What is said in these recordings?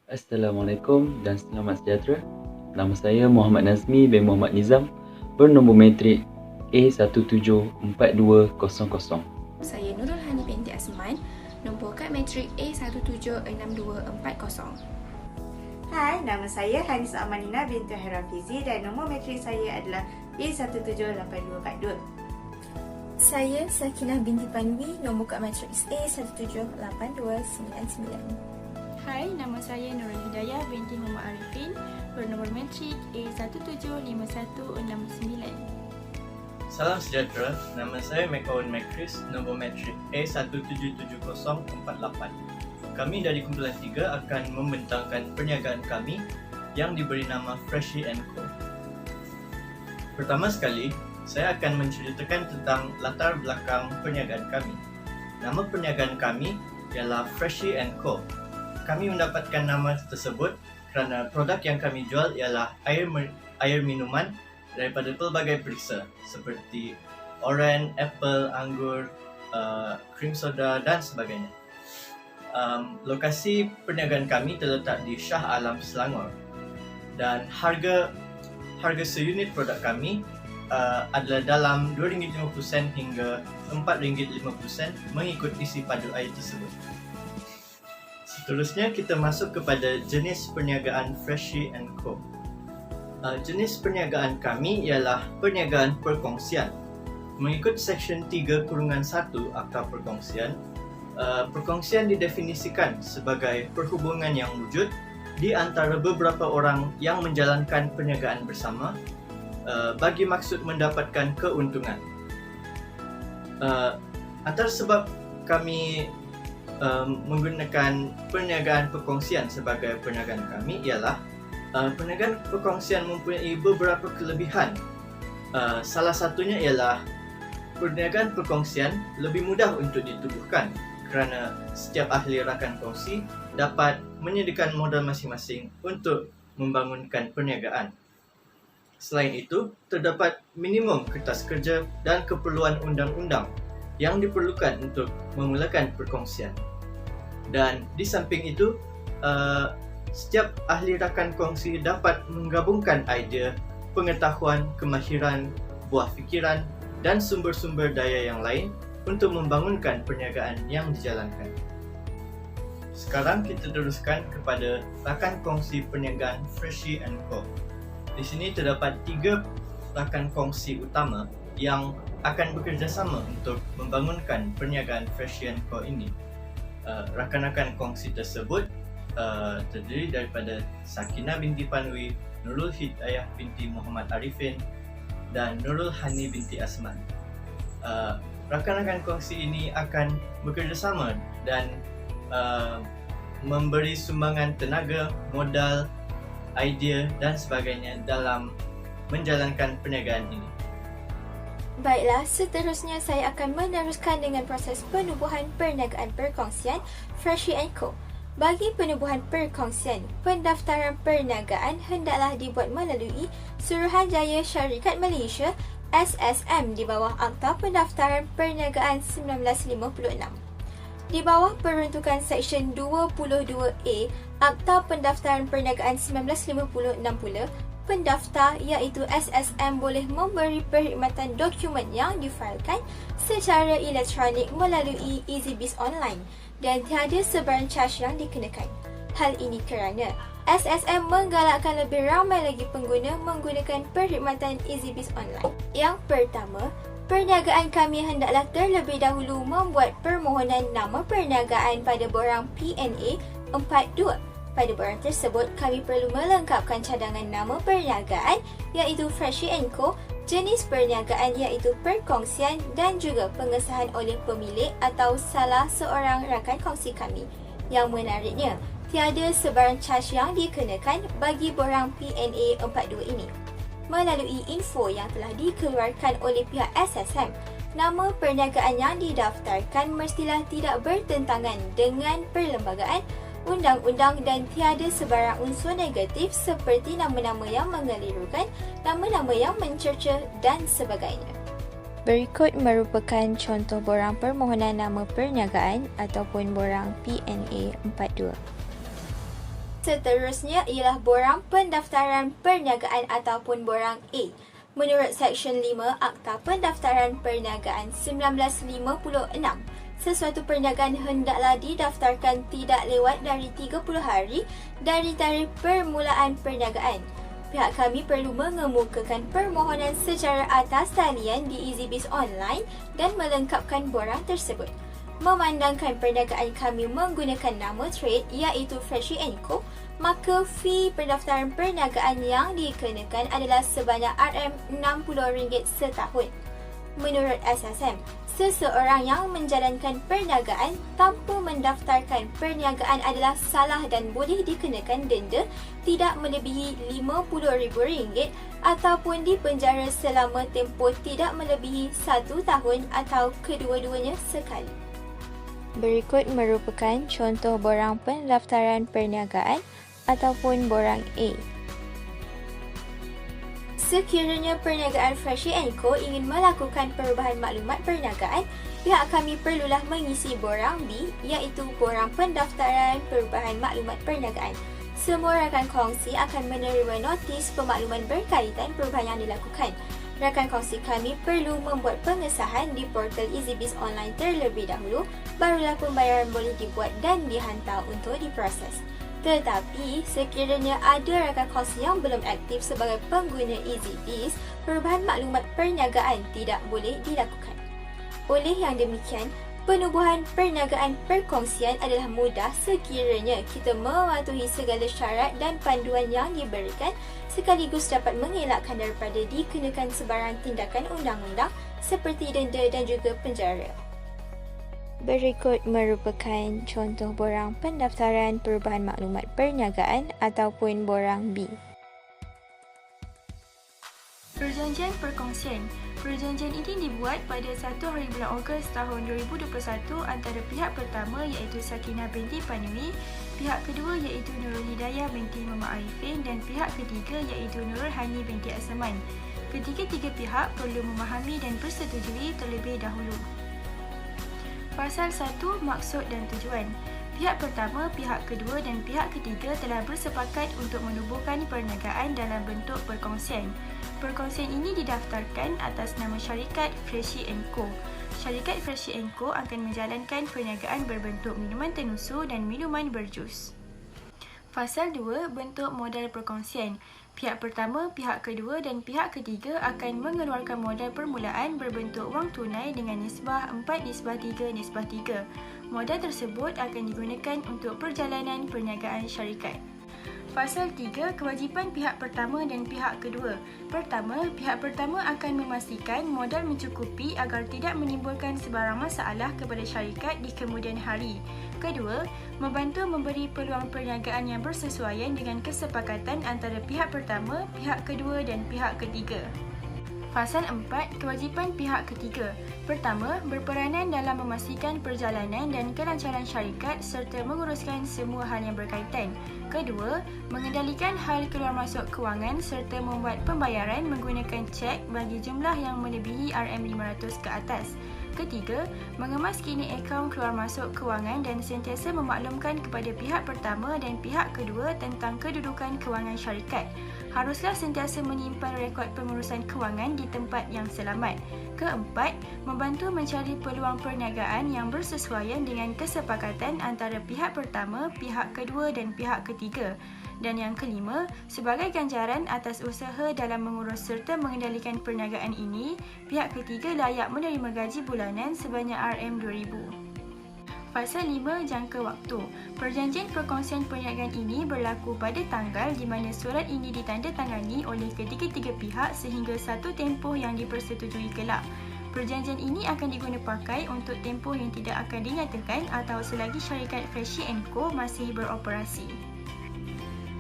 Assalamualaikum dan selamat sejahtera. Nama saya Muhammad Nazmi bin Muhammad Nizam, bernombor metrik A174200. Saya Nurul Hani binti Asman, nombor kad matrik A176240. Hai, nama saya Hanis Amanina binti Herafizi dan nombor matrik saya adalah A178242. Saya Sakinah binti Panwi, nombor kad matriks A178299. Hai, nama saya Nurul Hidayah binti Muhammad Arifin, bernombor matrik A175169. Salam sejahtera, nama saya Mekawan Mekris, nombor matrik A177048. Kami dari kumpulan 3 akan membentangkan perniagaan kami yang diberi nama Freshie & Co. Pertama sekali, saya akan menceritakan tentang latar belakang perniagaan kami. Nama perniagaan kami ialah Freshie & Co. Kami mendapatkan nama tersebut kerana produk yang kami jual ialah air minuman daripada pelbagai perisa seperti oren, apple, anggur, krim soda dan sebagainya. Lokasi perniagaan kami terletak di Shah Alam, Selangor, dan harga seunit produk kami adalah dalam RM2.50 hingga RM4.50 mengikut isi padu air tersebut. Seterusnya kita masuk kepada jenis perniagaan Freshie & Co. Jenis perniagaan kami ialah perniagaan perkongsian. Mengikut Seksyen 3-1 Akta Perkongsian, perkongsian didefinisikan sebagai perhubungan yang wujud di antara beberapa orang yang menjalankan perniagaan bersama bagi maksud mendapatkan keuntungan. Antara sebab kami menggunakan perniagaan perkongsian sebagai perniagaan kami ialah perniagaan perkongsian mempunyai beberapa kelebihan. Salah satunya ialah perniagaan perkongsian lebih mudah untuk ditubuhkan kerana setiap ahli rakan kongsi dapat menyediakan modal masing-masing untuk membangunkan perniagaan. Selain itu, terdapat minimum kertas kerja dan keperluan undang-undang yang diperlukan untuk memulakan perkongsian. Dan di samping itu, setiap ahli rakan kongsi dapat menggabungkan idea, pengetahuan, kemahiran, buah fikiran dan sumber-sumber daya yang lain untuk membangunkan perniagaan yang dijalankan. Sekarang kita teruskan kepada rakan kongsi perniagaan Freshie & Co. Di sini terdapat 3 rakan kongsi utama yang akan bekerjasama untuk membangunkan perniagaan Freshie & Co ini. Rakan-rakan kongsi tersebut terdiri daripada Sakinah binti Panwi, Nurul Hidayah binti Muhammad Arifin dan Nurul Hani binti Asman. Rakan-rakan kongsi ini akan bekerjasama dan memberi sumbangan tenaga, modal, idea dan sebagainya dalam menjalankan perniagaan ini. Baiklah, seterusnya saya akan meneruskan dengan proses penubuhan perniagaan perkongsian Freshie & Co. Bagi penubuhan perkongsian, pendaftaran perniagaan hendaklah dibuat melalui Suruhanjaya Syarikat Malaysia SSM di bawah Akta Pendaftaran Perniagaan 1956. Di bawah peruntukan Seksyen 22A Akta Pendaftaran Perniagaan 1956 pula, pendaftar iaitu SSM boleh memberi perkhidmatan dokumen yang difailkan secara elektronik melalui EasyBiz Online dan tiada sebarang caj yang dikenakan. Hal ini kerana SSM menggalakkan lebih ramai lagi pengguna menggunakan perkhidmatan EasyBiz Online. Yang pertama, perniagaan kami hendaklah terlebih dahulu membuat permohonan nama perniagaan pada borang PNA 42. Pada borang tersebut, kami perlu melengkapkan cadangan nama perniagaan iaitu Freshie & Co, jenis perniagaan iaitu perkongsian dan juga pengesahan oleh pemilik atau salah seorang rakan kongsi kami. Yang menariknya, tiada sebarang caj yang dikenakan bagi borang PNA 42 ini. Melalui info yang telah dikeluarkan oleh pihak SSM, nama perniagaan yang didaftarkan mestilah tidak bertentangan dengan perlembagaan, undang-undang dan tiada sebarang unsur negatif seperti nama-nama yang mengelirukan, nama-nama yang mencerca dan sebagainya. Berikut merupakan contoh borang permohonan nama perniagaan ataupun borang PNA 42. Seterusnya ialah borang pendaftaran perniagaan ataupun borang A. Menurut Seksyen 5 Akta Pendaftaran Perniagaan 1956, sesuatu perniagaan hendaklah didaftarkan tidak lewat dari 30 hari dari tarikh permulaan perniagaan. Pihak kami perlu mengemukakan permohonan secara atas talian di EasyBiz online dan melengkapkan borang tersebut. Memandangkan perniagaan kami menggunakan nama trade iaitu Freshie & Co, maka fee pendaftaran perniagaan yang dikenakan adalah sebanyak RM60 setahun. Menurut SSM, seseorang yang menjalankan perniagaan tanpa mendaftarkan perniagaan adalah salah dan boleh dikenakan denda tidak melebihi RM50,000 ataupun dipenjara selama tempoh tidak melebihi 1 tahun atau kedua-duanya sekali. Berikut merupakan contoh borang pendaftaran perniagaan ataupun borang A. Sekiranya perniagaan Freshie & Co ingin melakukan perubahan maklumat perniagaan, pihak kami perlulah mengisi borang B iaitu borang pendaftaran perubahan maklumat perniagaan. Semua rakan kongsi akan menerima notis pemakluman berkaitan perubahan yang dilakukan. Rakan kongsi kami perlu membuat pengesahan di portal EasyBiz online terlebih dahulu, barulah pembayaran boleh dibuat dan dihantar untuk diproses. Tetapi, sekiranya ada rakan kongsi yang belum aktif sebagai pengguna EasyBiz, perubahan maklumat perniagaan tidak boleh dilakukan. Oleh yang demikian, penubuhan perniagaan perkongsian adalah mudah sekiranya kita mematuhi segala syarat dan panduan yang diberikan sekaligus dapat mengelakkan daripada dikenakan sebarang tindakan undang-undang seperti denda dan juga penjara. Berikut merupakan contoh borang pendaftaran perubahan maklumat perniagaan ataupun borang B. Perjanjian perkongsian. Perjanjian ini dibuat pada 1 hari bulan Ogos tahun 2021 antara pihak pertama iaitu Sakinah binti Panui, pihak kedua iaitu Nurul Hidayah binti Muhammad Arifin dan pihak ketiga iaitu Nurul Hani binti Asman. Ketiga-tiga pihak perlu memahami dan persetujui terlebih dahulu. Pasal 1. Maksud dan tujuan. Pihak pertama, pihak kedua dan pihak ketiga telah bersepakat untuk menubuhkan perniagaan dalam bentuk perkongsian. Perkongsian ini didaftarkan atas nama syarikat Freshie & Co. Syarikat Freshie & Co akan menjalankan perniagaan berbentuk minuman tenusu dan minuman berjus. Fasal 2. Bentuk modal perkongsian. Pihak pertama, pihak kedua dan pihak ketiga akan mengeluarkan modal permulaan berbentuk wang tunai dengan nisbah 4:3:3. Modal tersebut akan digunakan untuk perjalanan perniagaan syarikat. Fasal 3. Kewajipan pihak pertama dan pihak kedua. Pertama, pihak pertama akan memastikan modal mencukupi agar tidak menimbulkan sebarang masalah kepada syarikat di kemudian hari. Kedua, membantu memberi peluang perniagaan yang bersesuaian dengan kesepakatan antara pihak pertama, pihak kedua dan pihak ketiga. Fasal 4. Kewajipan pihak ketiga. Pertama, berperanan dalam memastikan perjalanan dan kelancaran syarikat serta menguruskan semua hal yang berkaitan. Kedua, mengendalikan hal keluar masuk kewangan serta membuat pembayaran menggunakan cek bagi jumlah yang melebihi RM500 ke atas. Ketiga, mengemas kini akaun keluar masuk kewangan dan sentiasa memaklumkan kepada pihak pertama dan pihak kedua tentang kedudukan kewangan syarikat. Haruslah sentiasa menyimpan rekod pengurusan kewangan di tempat yang selamat. Keempat, membantu mencari peluang perniagaan yang bersesuaian dengan kesepakatan antara pihak pertama, pihak kedua dan pihak ketiga. Dan yang kelima, sebagai ganjaran atas usaha dalam mengurus serta mengendalikan perniagaan ini, pihak ketiga layak menerima gaji bulanan sebanyak RM2,000. Fasal 5. Jangka waktu. Perjanjian perkongsian perniagaan ini berlaku pada tanggal di mana surat ini ditandatangani oleh ketiga-tiga pihak sehingga satu tempoh yang dipersetujui kelak. Perjanjian ini akan diguna pakai untuk tempoh yang tidak akan dinyatakan atau selagi syarikat Freshie & Co masih beroperasi.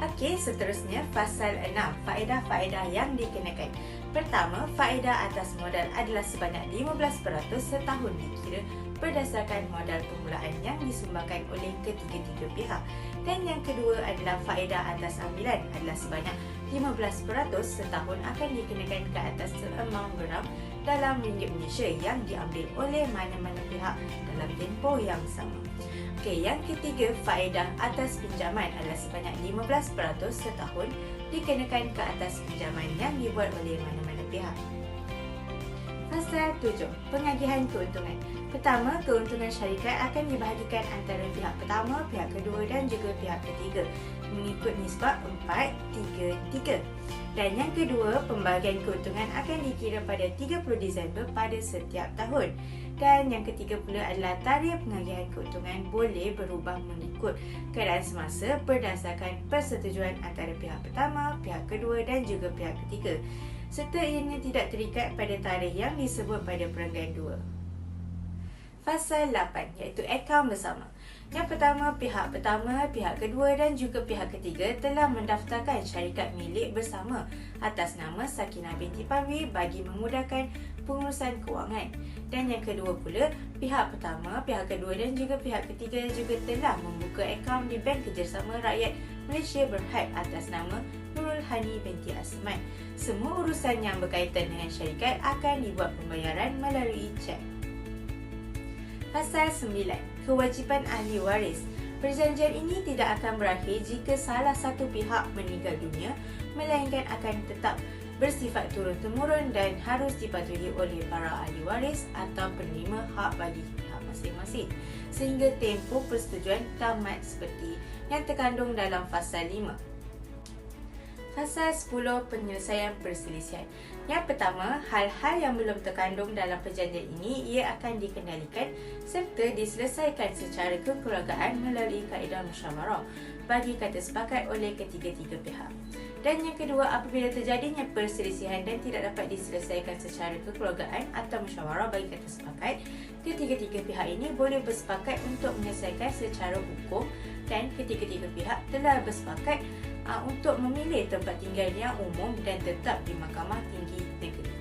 Okey, seterusnya fasal 6. Faedah-faedah yang dikenakan. Pertama, faedah atas modal adalah sebanyak 15% setahun dikira berdasarkan modal permulaan yang disumbangkan oleh ketiga-tiga pihak. Dan yang kedua adalah faedah atas ambilan adalah sebanyak 15% setahun akan dikenakan ke atas amount geram dalam ringgit Malaysia yang diambil oleh mana-mana pihak dalam tempoh yang sama. Okey, yang ketiga, faedah atas pinjaman adalah sebanyak 15% setahun dikenakan ke atas pinjaman yang dibuat oleh mana-mana pihak. Fasal 7. Pengagihan keuntungan. Pertama, keuntungan syarikat akan dibahagikan antara pihak pertama, pihak kedua dan juga pihak ketiga mengikut nisbah 4-3-3. Dan yang kedua, pembahagian keuntungan akan dikira pada 30 Disember pada setiap tahun. Dan yang ketiga pula adalah tarikh pengagihan keuntungan boleh berubah mengikut keadaan semasa berdasarkan persetujuan antara pihak pertama, pihak kedua dan juga pihak ketiga. Serta ianya tidak terikat pada tarikh yang disebut pada perenggan 2. Fasal 8 iaitu akaun bersama. Yang pertama, pihak pertama, pihak kedua dan juga pihak ketiga telah mendaftarkan syarikat milik bersama atas nama Sakinah binti Parwi bagi memudahkan pengurusan kewangan. Dan yang kedua pula, pihak pertama, pihak kedua dan juga pihak ketiga juga telah membuka akaun di Bank Kerjasama Rakyat Malaysia Berhad atas nama Nurul Hani binti Asman. Semua urusan yang berkaitan dengan syarikat akan dibuat pembayaran melalui cek. Pasal 9. Kewajipan ahli waris. Perjanjian ini tidak akan berakhir jika salah satu pihak meninggal dunia, melainkan akan tetap bersifat turun-temurun dan harus dipatuhi oleh para ahli waris atau penerima hak bagi pihak masing-masing sehingga tempoh persetujuan tamat seperti yang terkandung dalam Fasal 5. Fasal 10. Penyelesaian perselisihan. Yang pertama, hal-hal yang belum terkandung dalam perjanjian ini ia akan dikendalikan serta diselesaikan secara kekeluargaan melalui kaedah musyawarah bagi kata sepakat oleh ketiga-tiga pihak. Dan yang kedua, apabila terjadinya perselisihan dan tidak dapat diselesaikan secara kekeluargaan atau musyawarah bagi kata sepakat, ketiga-tiga pihak ini boleh bersepakat untuk menyelesaikan secara hukum dan ketiga-tiga pihak telah bersepakat untuk memilih tempat tinggal yang umum dan tetap di Mahkamah Tinggi Negeri.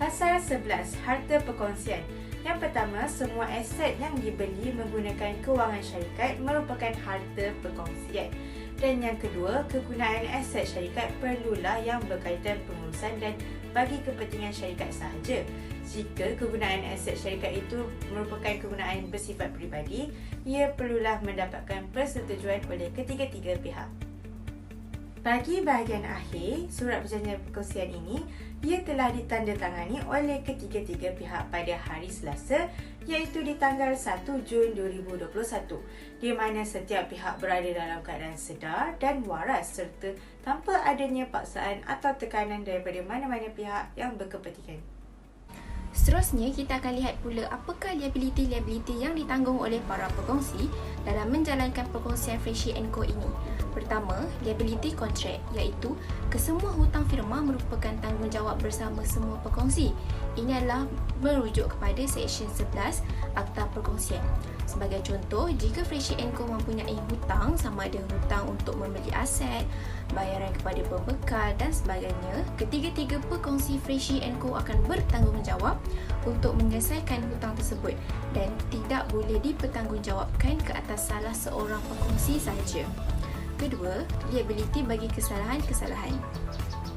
Fasal 11. Harta perkongsian. Yang pertama, semua aset yang dibeli menggunakan kewangan syarikat merupakan harta perkongsian. Dan yang kedua, kegunaan aset syarikat perlulah yang berkaitan pengurusan dan bagi kepentingan syarikat sahaja. Jika kegunaan aset syarikat itu merupakan kegunaan bersifat peribadi, ia perlulah mendapatkan persetujuan oleh ketiga-tiga pihak. Bagi bahagian akhir, surat perjanjian perkongsian ini, ia telah ditandatangani oleh ketiga-tiga pihak pada hari Selasa iaitu di tanggal 1 Jun 2021 di mana setiap pihak berada dalam keadaan sedar dan waras serta tanpa adanya paksaan atau tekanan daripada mana-mana pihak yang berkepentingan. Seterusnya, kita akan lihat pula apakah liability-liability yang ditanggung oleh para pekongsi dalam menjalankan perkongsian Freshie & Co ini. Pertama, liability kontrak iaitu kesemua hutang firma merupakan tanggungjawab bersama semua pekongsi. Ini adalah merujuk kepada Seksyen 11 Akta Perkongsian. Sebagai contoh, jika Freshie & Co mempunyai hutang sama ada hutang untuk membeli aset, bayaran kepada pembekal dan sebagainya, ketiga-tiga pekongsi Freshie & Co akan bertanggungjawab untuk menyelesaikan hutang tersebut dan tidak boleh dipertanggungjawabkan ke atas salah seorang pekongsi sahaja. Kedua, liability bagi kesalahan-kesalahan.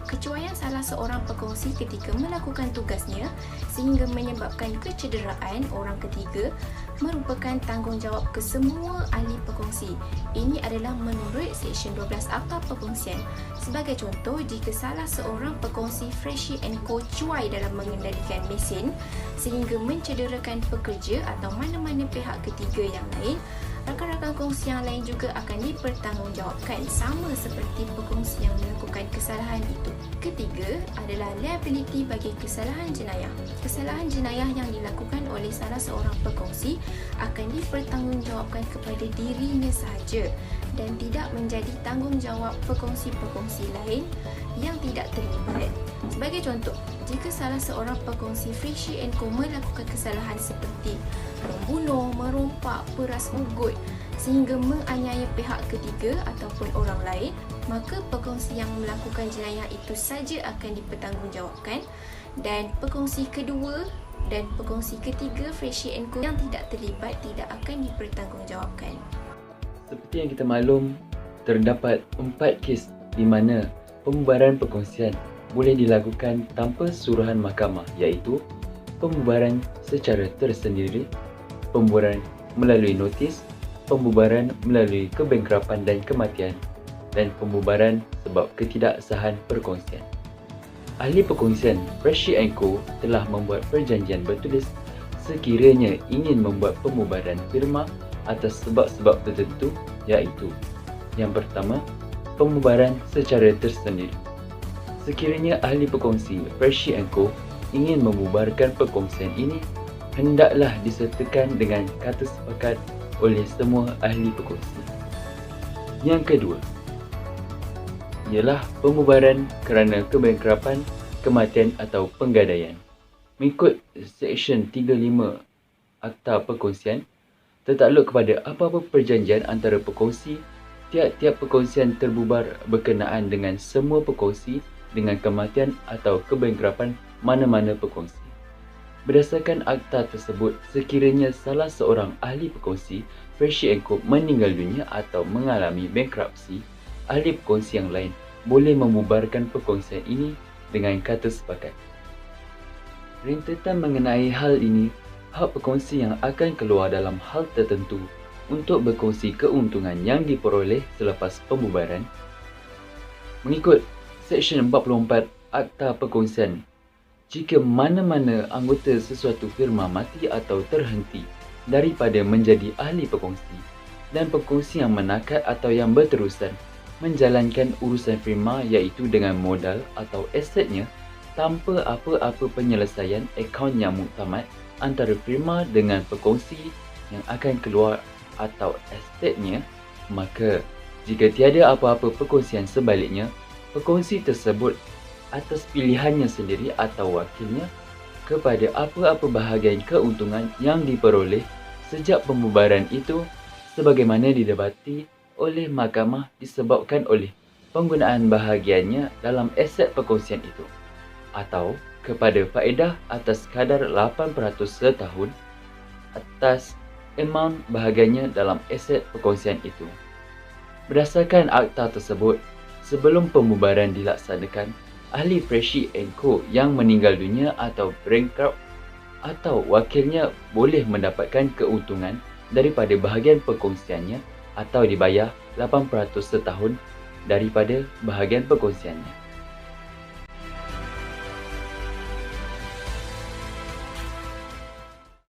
Kecuaian salah seorang pekongsi ketika melakukan tugasnya sehingga menyebabkan kecederaan orang ketiga merupakan tanggungjawab kesemua ahli pekongsi. Ini adalah menurut Seksyen 12 Akta Perkongsian. Sebagai contoh, jika salah seorang pekongsi Freshie & Co cuai dalam mengendalikan mesin sehingga mencederakan pekerja atau mana-mana pihak ketiga yang lain, rakan-rakan kongsi yang lain juga akan dipertanggungjawabkan sama seperti pekongsi yang melakukan kesalahan itu. Ketiga adalah liability bagi kesalahan jenayah. Kesalahan jenayah yang dilakukan oleh salah seorang pekongsi akan dipertanggungjawabkan kepada dirinya sahaja dan tidak menjadi tanggungjawab pekongsi-pekongsi lain yang tidak terlibat. Sebagai contoh, jika salah seorang pekongsi Freshie & Co melakukan kesalahan seperti membunuh, merompak, peras ugut sehingga menganiaya pihak ketiga ataupun orang lain, maka pekongsi yang melakukan jenayah itu saja akan dipertanggungjawabkan dan pekongsi kedua dan pekongsi ketiga Freshie & Co yang tidak terlibat tidak akan dipertanggungjawabkan. Seperti yang kita maklum, terdapat 4 kes di mana pembubaran perkongsian boleh dilakukan tanpa suruhan mahkamah, iaitu pembubaran secara tersendiri, pembubaran melalui notis, pembubaran melalui kebangkrapan dan kematian, dan pembubaran sebab ketidaksahan perkongsian. Ahli perkongsian Freshie & Co telah membuat perjanjian bertulis sekiranya ingin membuat pembubaran firma atas sebab-sebab tertentu, iaitu yang pertama, pembubaran secara tersendiri. Sekiranya ahli perkongsi Freshie & Co ingin membubarkan perkongsian ini, hendaklah disertakan dengan kata sepakat oleh semua ahli perkongsi. Yang kedua ialah pembubaran kerana kebangkrapan, kematian atau penggadaian. Mengikut Seksyen 35 Akta Perkongsian, tertakluk kepada apa-apa perjanjian antara perkongsi, tiap-tiap perkongsian terbubar berkenaan dengan semua perkongsi dengan kematian atau kebangkrapan mana-mana perkongsi. Berdasarkan akta tersebut, sekiranya salah seorang ahli perkongsi Freshie & Co meninggal dunia atau mengalami bankrupsi, ahli perkongsi yang lain boleh membubarkan perkongsian ini dengan kata sepakat. Rentetan mengenai hal ini, hak perkongsi yang akan keluar dalam hal tertentu untuk berkongsi keuntungan yang diperoleh selepas pembubaran. Mengikut Seksyen 44 Akta Perkongsian, jika mana-mana anggota sesuatu firma mati atau terhenti daripada menjadi ahli perkongsi dan perkongsi yang menakat atau yang berterusan menjalankan urusan firma iaitu dengan modal atau asetnya tanpa apa-apa penyelesaian akaun yang muktamad antara firma dengan perkongsi yang akan keluar atau asetnya, maka jika tiada apa-apa perkongsian sebaliknya, perkongsi tersebut atas pilihannya sendiri atau wakilnya kepada apa-apa bahagian keuntungan yang diperoleh sejak pembubaran itu sebagaimana didapati oleh mahkamah disebabkan oleh penggunaan bahagiannya dalam aset perkongsian itu, atau kepada faedah atas kadar 8% setahun atas amount bahagiannya dalam aset perkongsian itu. Berdasarkan akta tersebut, sebelum pembubaran dilaksanakan, ahli Freshie & Co yang meninggal dunia atau bankrupt atau wakilnya boleh mendapatkan keuntungan daripada bahagian perkongsiannya atau dibayar 8% setahun daripada bahagian perkongsiannya.